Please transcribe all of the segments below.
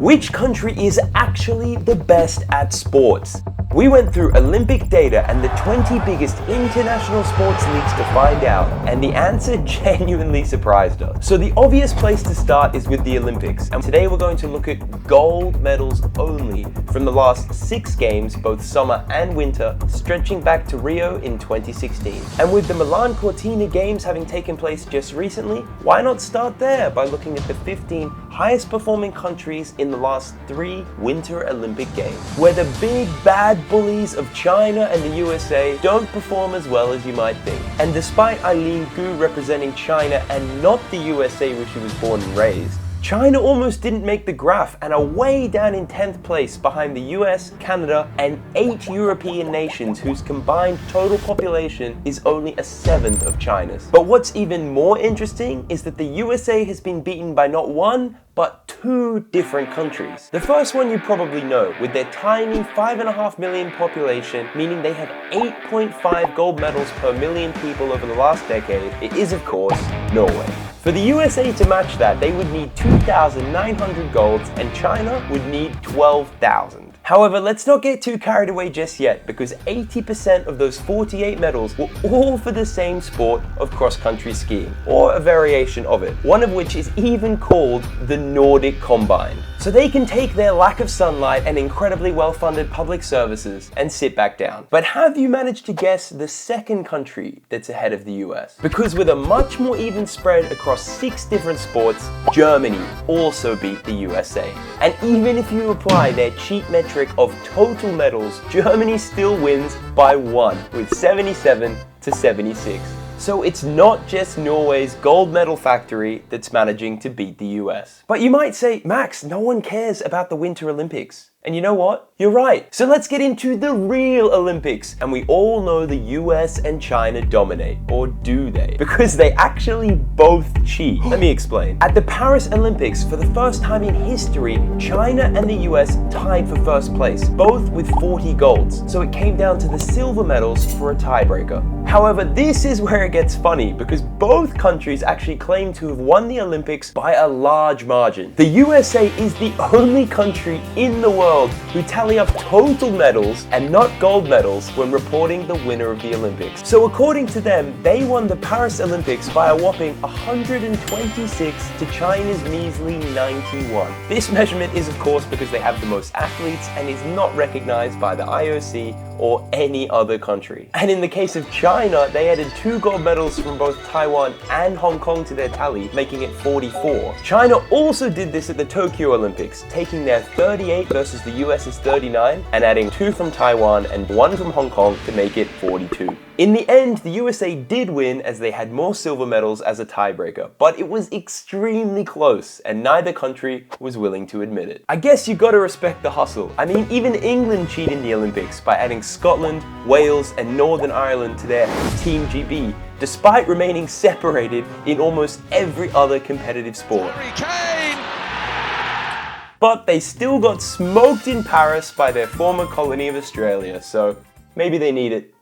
Which country is actually the best at sports? We went through Olympic data and the 20 biggest international sports leagues to find out, and the answer genuinely surprised us. So the obvious place to start is with the Olympics, and today we're going to look at gold medals only from the last 6 games, both summer and winter, stretching back to Rio in 2016. And with the Milan Cortina Games having taken place just recently, why not start there by looking at the 15 highest performing countries in the last 3 Winter Olympic Games, where the big bad bullies of China and the USA don't perform as well as you might think. And despite Eileen Gu representing China and not the USA where she was born and raised, China almost didn't make the graph and are way down in 10th place behind the US, Canada, and 8 European nations whose combined total population is only a 1/7 of China's. But what's even more interesting is that the USA has been beaten by not one, but 2 different countries. The first one you probably know, with their tiny 5.5 million population, meaning they have 8.5 gold medals per million people over the last decade, it is of course Norway. For the USA to match that, they would need 2,900 golds and China would need 12,000. However, let's not get too carried away just yet, because 80% of those 48 medals were all for the same sport of cross-country skiing, or a variation of it, one of which is even called the Nordic Combine. So they can take their lack of sunlight and incredibly well-funded public services and sit back down. But have you managed to guess the second country that's ahead of the US? Because with a much more even spread across 6 different sports, Germany also beat the USA. And even if you apply their cheat metric of total medals, Germany still wins by 1, with 77 to 76. So it's not just Norway's gold medal factory that's managing to beat the US. But you might say, Max, no one cares about the Winter Olympics. And you know what? You're right. So let's get into the real Olympics. And we all know the US and China dominate, or do they? Because they actually both cheat. Let me explain. At the Paris Olympics, for the first time in history, China and the US tied for first place, both with 40 golds. So it came down to the silver medals for a tiebreaker. However, this is where it gets funny, because both countries actually claim to have won the Olympics by a large margin. The USA is the only country in the world who tally up total medals and not gold medals when reporting the winner of the Olympics. So according to them, they won the Paris Olympics by a whopping 126 to China's measly 91. This measurement is of course because they have the most athletes and is not recognized by the IOC or any other country. And in the case of China, they added 2 gold medals from both Taiwan and Hong Kong to their tally, making it 44. China also did this at the Tokyo Olympics, taking their 38 versus the US's 39 and adding 2 from Taiwan and 1 from Hong Kong to make it 42. In the end, the USA did win as they had more silver medals as a tiebreaker, but it was extremely close and neither country was willing to admit it. I guess you gotta respect the hustle. I mean, even England cheated in the Olympics by adding Scotland, Wales, and Northern Ireland to their Team GB, despite remaining separated in almost every other competitive sport. But they still got smoked in Paris by their former colony of Australia, so maybe they need it.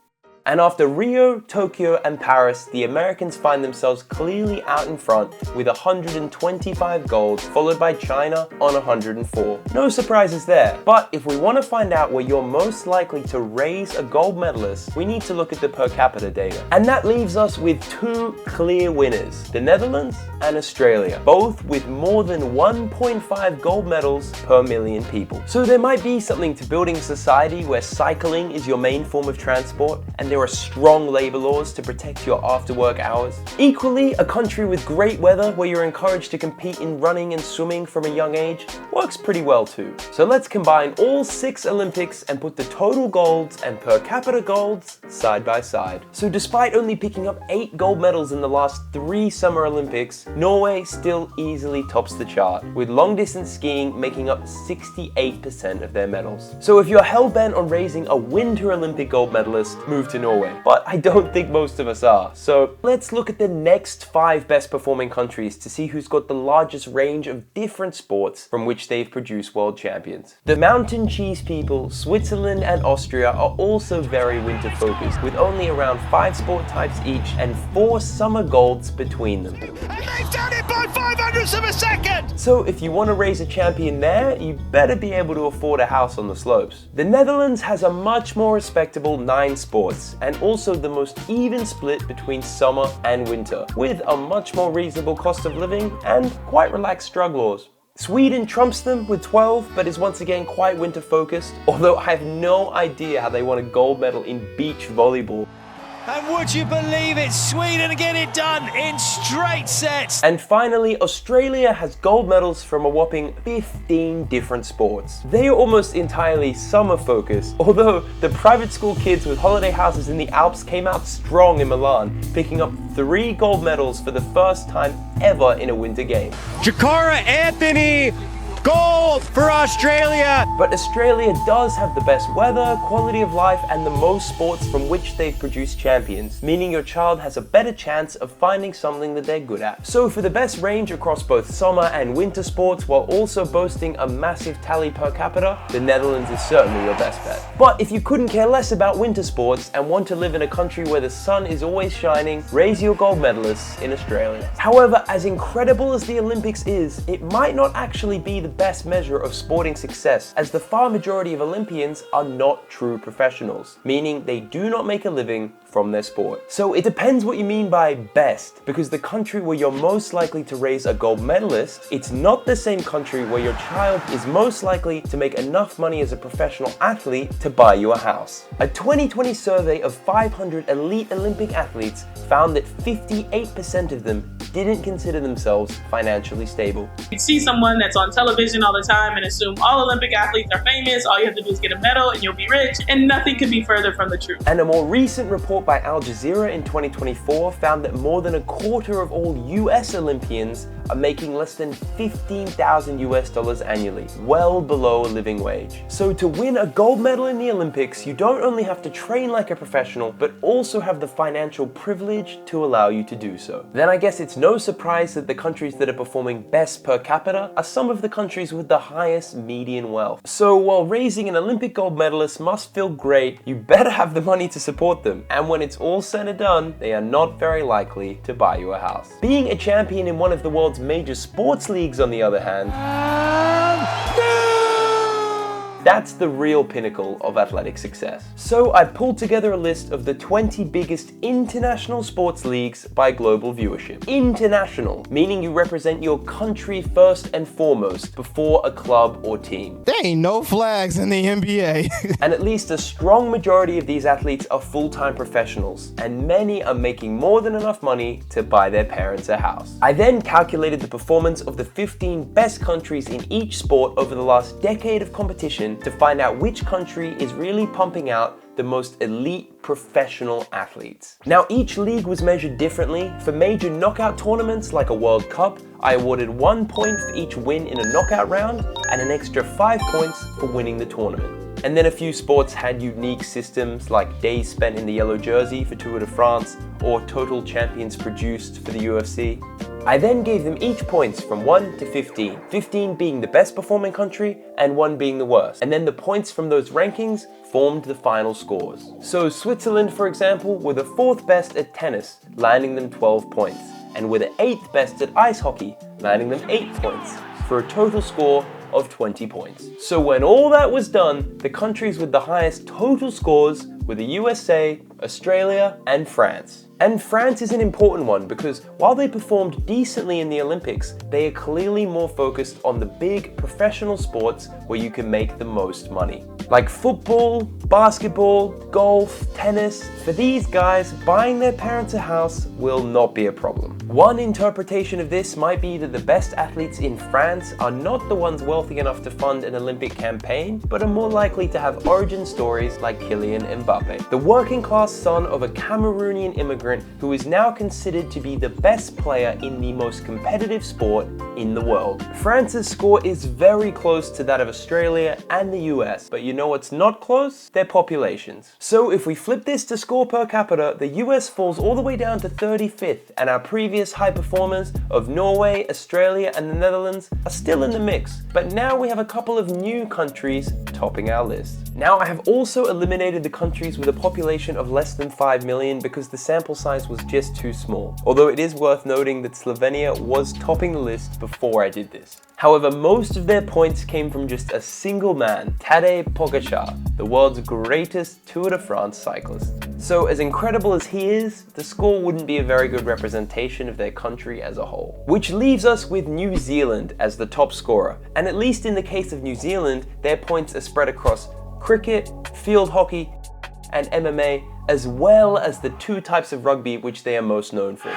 And after Rio, Tokyo, and Paris, the Americans find themselves clearly out in front with 125 golds, followed by China on 104. No surprises there. But if we want to find out where you're most likely to raise a gold medalist, we need to look at the per capita data. And that leaves us with 2 clear winners, the Netherlands and Australia, both with more than 1.5 gold medals per million people. So there might be something to building a society where cycling is your main form of transport, and there are strong labor laws to protect your after-work hours. Equally, a country with great weather where you're encouraged to compete in running and swimming from a young age works pretty well too. So let's combine all 6 Olympics and put the total golds and per capita golds side by side. So despite only picking up 8 gold medals in the last 3 Summer Olympics, Norway still easily tops the chart, with long distance skiing making up 68% of their medals. So if you're hell-bent on raising a Winter Olympic gold medalist, move to Norway. But I don't think most of us are. So let's look at the next 5 best performing countries to see who's got the largest range of different sports from which they've produced world champions. The mountain cheese people, Switzerland and Austria, are also very winter focused, with only around 5 sport types each and 4 summer golds between them. And they've done it by 0.05 of a second! So if you want to raise a champion there, you better be able to afford a house on the slopes. The Netherlands has a much more respectable 9 sports, and also the most even split between summer and winter, with a much more reasonable cost of living and quite relaxed drug laws. Sweden trumps them with 12, but is once again quite winter focused, although I have no idea how they won a gold medal in beach volleyball. And would you believe it, Sweden get it done in straight sets. And finally, Australia has gold medals from a whopping 15 different sports. They are almost entirely summer focused, although the private school kids with holiday houses in the Alps came out strong in Milan, picking up 3 gold medals for the first time ever in a winter game. Jakara Anthony, gold for Australia! But Australia does have the best weather, quality of life, and the most sports from which they've produced champions, meaning your child has a better chance of finding something that they're good at. So for the best range across both summer and winter sports, while also boasting a massive tally per capita, the Netherlands is certainly your best bet. But if you couldn't care less about winter sports and want to live in a country where the sun is always shining, raise your gold medalists in Australia. However, as incredible as the Olympics is, it might not actually be the best measure of sporting success, as the far majority of Olympians are not true professionals, meaning they do not make a living from their sport. So it depends what you mean by best, because the country where you're most likely to raise a gold medalist, it's not the same country where your child is most likely to make enough money as a professional athlete to buy you a house. A 2020 survey of 500 elite Olympic athletes found that 58% of them didn't consider themselves financially stable. You see someone that's on television all the time and assume all Olympic athletes are famous, all you have to do is get a medal and you'll be rich, and nothing could be further from the truth. And a more recent report by Al Jazeera in 2024 found that more than a quarter of all US Olympians are making less than $15,000 annually, well below a living wage. So to win a gold medal in the Olympics, you don't only have to train like a professional, but also have the financial privilege to allow you to do so. Then I guess it's no surprise that the countries that are performing best per capita are some of the countries with the highest median wealth. So while raising an Olympic gold medalist must feel great, you better have the money to support them. And when it's all said and done, they are not very likely to buy you a house. Being a champion in one of the world's major sports leagues, on the other hand, that's the real pinnacle of athletic success. So I pulled together a list of the 20 biggest international sports leagues by global viewership. International, meaning you represent your country first and foremost before a club or team. There ain't no flags in the NBA. And at least a strong majority of these athletes are full-time professionals, and many are making more than enough money to buy their parents a house. I then calculated the performance of the 15 best countries in each sport over the last decade of competition to find out which country is really pumping out the most elite professional athletes. Now, each league was measured differently. For major knockout tournaments like a World Cup, I awarded 1 point for each win in a knockout round and an extra 5 points for winning the tournament. And then a few sports had unique systems like days spent in the yellow jersey for Tour de France or total champions produced for the UFC. I then gave them each points from 1 to 15, 15 being the best performing country and 1 being the worst. And then the points from those rankings formed the final scores. So Switzerland, for example, were the 4th best at tennis, landing them 12 points, and were the 8th best at ice hockey, landing them 8 points, for a total score of 20 points. So when all that was done, the countries with the highest total scores were the USA, Australia, and France. And France is an important one because while they performed decently in the Olympics, they are clearly more focused on the big professional sports where you can make the most money. Like football, basketball, golf, tennis. For these guys, buying their parents a house will not be a problem. One interpretation of this might be that the best athletes in France are not the ones wealthy enough to fund an Olympic campaign, but are more likely to have origin stories like Kylian Mbappe, the working class son of a Cameroonian immigrant who is now considered to be the best player in the most competitive sport in the world. France's score is very close to that of Australia and the US, but you know what's not close? Their populations. So if we flip this to score per capita, the US falls all the way down to 35th, and our previous high performers of Norway, Australia, and the Netherlands are still in the mix. But now we have a couple of new countries topping our list. Now, I have also eliminated the countries with a population of less than 5 million because the sample size was just too small. Although it is worth noting that Slovenia was topping the list before I did this. However, most of their points came from just a single man, Tadej Pogačar, the world's greatest Tour de France cyclist. So as incredible as he is, the score wouldn't be a very good representation of their country as a whole. Which leaves us with New Zealand as the top scorer, and at least in the case of New Zealand, their points are spread across cricket, field hockey, and MMA, as well as the two types of rugby which they are most known for.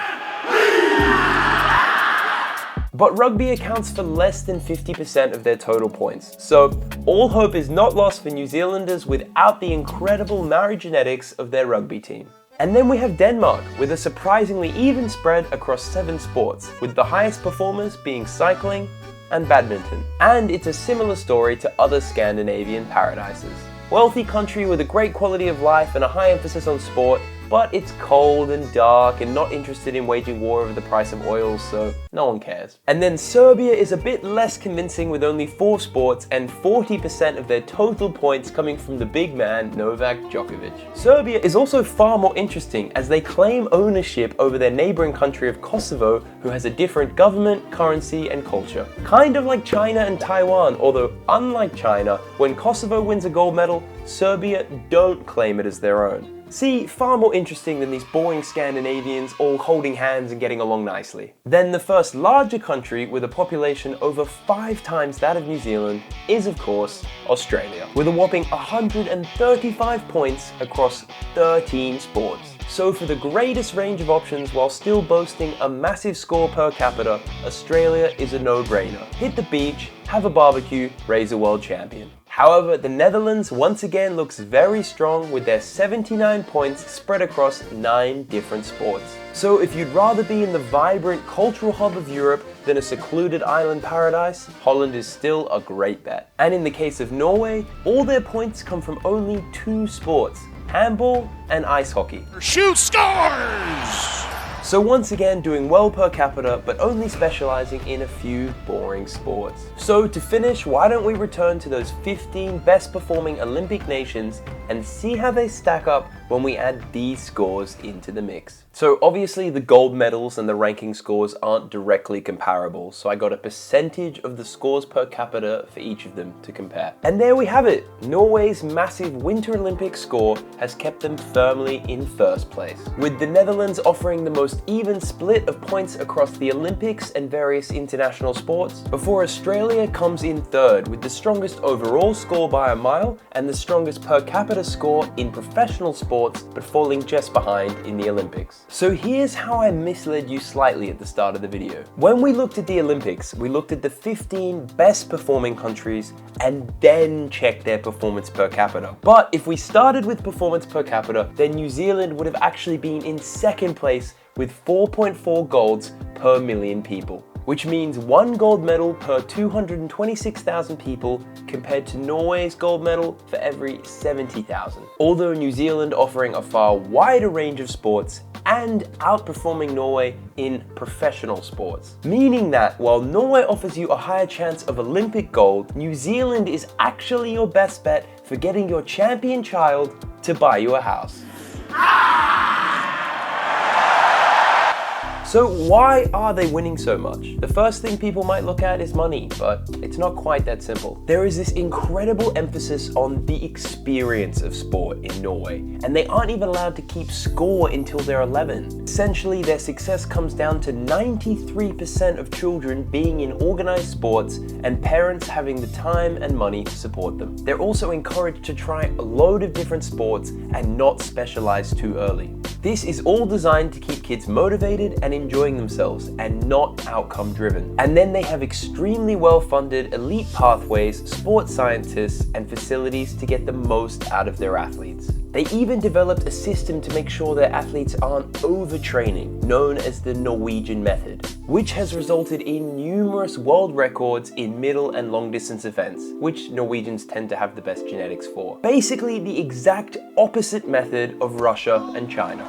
But rugby accounts for less than 50% of their total points, so all hope is not lost for New Zealanders without the incredible Maori genetics of their rugby team. And then we have Denmark, with a surprisingly even spread across 7 sports, with the highest performers being cycling and badminton. And it's a similar story to other Scandinavian paradises. Wealthy country with a great quality of life and a high emphasis on sport, but it's cold and dark and not interested in waging war over the price of oil, so no one cares. And then Serbia is a bit less convincing with only 4 sports and 40% of their total points coming from the big man Novak Djokovic. Serbia is also far more interesting as they claim ownership over their neighboring country of Kosovo, who has a different government, currency and culture. Kind of like China and Taiwan, although unlike China, when Kosovo wins a gold medal, Serbia don't claim it as their own. See, far more interesting than these boring Scandinavians all holding hands and getting along nicely. Then the first larger country with a population over 5 times that of New Zealand is of course Australia, with a whopping 135 points across 13 sports. So for the greatest range of options while still boasting a massive score per capita, Australia is a no-brainer. Hit the beach, have a barbecue, raise a world champion. However, the Netherlands once again looks very strong with their 79 points spread across 9 different sports. So if you'd rather be in the vibrant cultural hub of Europe than a secluded island paradise, Holland is still a great bet. And in the case of Norway, all their points come from only 2 sports, handball and ice hockey. Shoot, scores! So once again doing well per capita, but only specializing in a few boring sports. So to finish, why don't we return to those 15 best performing Olympic nations and see how they stack up when we add these scores into the mix. So obviously the gold medals and the ranking scores aren't directly comparable, so I got a percentage of the scores per capita for each of them to compare. And there we have it! Norway's massive Winter Olympics score has kept them firmly in first place, with the Netherlands offering the most even split of points across the Olympics and various international sports, before Australia comes in third with the strongest overall score by a mile and the strongest per capita score in professional sports, but falling just behind in the Olympics. So here's how I misled you slightly at the start of the video. When we looked at the Olympics, we looked at the 15 best performing countries and then checked their performance per capita. But if we started with performance per capita, then New Zealand would have actually been in second place with 4.4 golds per million people, which means 1 gold medal per 226,000 people compared to Norway's gold medal for every 70,000. Although New Zealand offering a far wider range of sports and outperforming Norway in professional sports. Meaning that while Norway offers you a higher chance of Olympic gold, New Zealand is actually your best bet for getting your champion child to buy you a house. So why are they winning so much? The first thing people might look at is money, but it's not quite that simple. There is this incredible emphasis on the experience of sport in Norway, and they aren't even allowed to keep score until they're 11. Essentially, their success comes down to 93% of children being in organized sports and parents having the time and money to support them. They're also encouraged to try a load of different sports and not specialize too early. This is all designed to keep kids motivated and enjoying themselves and not outcome driven. And then they have extremely well-funded elite pathways, sports scientists, and facilities to get the most out of their athletes. They even developed a system to make sure their athletes aren't overtraining, known as the Norwegian method, which has resulted in numerous world records in middle and long distance events, which Norwegians tend to have the best genetics for. Basically the exact opposite method of Russia and China.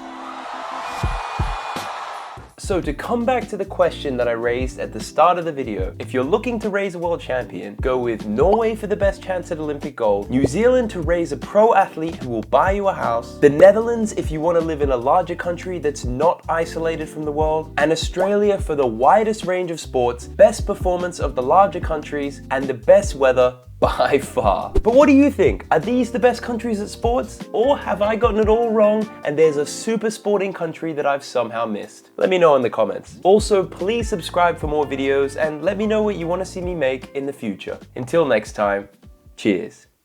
So to come back to the question that I raised at the start of the video, if you're looking to raise a world champion, go with Norway for the best chance at Olympic gold, New Zealand to raise a pro athlete who will buy you a house, the Netherlands if you want to live in a larger country that's not isolated from the world, and Australia for the widest range of sports, best performance of the larger countries, and the best weather by far. But what do you think? Are these the best countries at sports? Or have I gotten it all wrong and there's a super sporting country that I've somehow missed? Let me know in the comments. Also, please subscribe for more videos and let me know what you want to see me make in the future. Until next time, cheers.